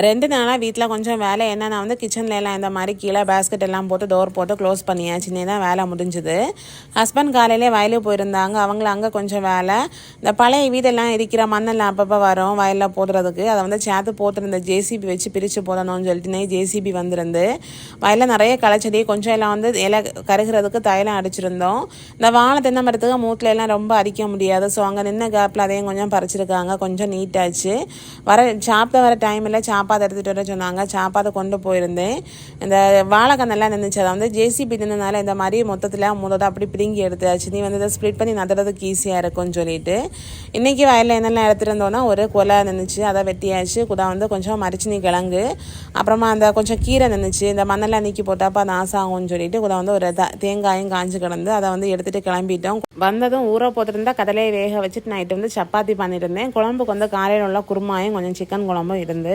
2 நாளாக வீட்டில் கொஞ்சம் வேலை என்னென்னா வந்து கிச்சனில் எல்லாம் இந்த மாதிரி கீழே பேஸ்கெட் எல்லாம் போட்டு டோர் போட்டு க்ளோஸ் பண்ணியாச்சுன்னே தான் வேலை முடிஞ்சுது. ஹஸ்பண்ட் காலையிலே வயலுக்கு போயிருந்தாங்க. அவங்கள அங்கே கொஞ்சம் வேலை. இந்த பழைய வீடெல்லாம் இருக்கிற மண்ணெல்லாம் அப்பப்போ வரும் வயலில் போடுறதுக்கு. அதை வந்து சேர்த்து போட்டுருந்த ஜேசிபி வச்சு பிரித்து போடணும்னு சொல்லிட்டு ஜேசிபி வந்திருந்து வயலில் நிறைய களைச்செடி கொஞ்சம் எல்லாம் வந்து இலை கருகிறதுக்கு தைலம் அடிச்சிருந்தோம். இந்த வாழை தென்னை மரத்துக்கு மூட்டில் எல்லாம் ரொம்ப அடிக்க முடியாது. ஸோ அங்கே நின்ன கேப்பில் அதையும் கொஞ்சம் பறிச்சிருக்காங்க. கொஞ்சம் நீட்டாச்சு. சாப்பிட வர டைமில் சாப்பாடு எடுத்துகிட்டு வர சொன்னாங்க. சாப்பாடு கொண்டு போயிருந்தேன். இந்த வாழைக்கண்ணெல்லாம் நின்றுச்சு. அதை வந்து ஜேசிபி நின்றனால இந்த மாதிரி மொத்தத்தில் முதல்ல அப்படி பிடுங்கி எடுத்தாச்சு. நீ வந்து இதை ஸ்ப்ளிட் பண்ணி நடுறதுக்கு ஈஸியாக இருக்கும்னு சொல்லிட்டு இன்றைக்கி வயலில் என்னெல்லாம் எடுத்துகிட்டு ஒரு கொலை நின்றுச்சு. அதை வெட்டியாச்சு. கூட வந்து கொஞ்சம் மரிச்சினி கிழங்கு, அப்புறமா அந்த கொஞ்சம் கீரை நின்றுச்சு. இந்த மண்ணெல்லாம் நீக்கி போட்டப்போ அது ஆசாகும்னு சொல்லிட்டு கூட வந்து ஒரு தேங்காயும் காஞ்சி கிடந்து அதை வந்து எடுத்துகிட்டு கிளம்பிட்டோம். வந்ததும் ஊற போட்டுருந்தா கடலையை வேக வச்சுட்டு நைட்டு வந்து சப்பாத்தி பண்ணியிருந்தேன். குழம்புக்கு வந்து காலையில் உள்ள குருமாயும் கொஞ்சம் சிக்கன் குழம்பும் இருந்து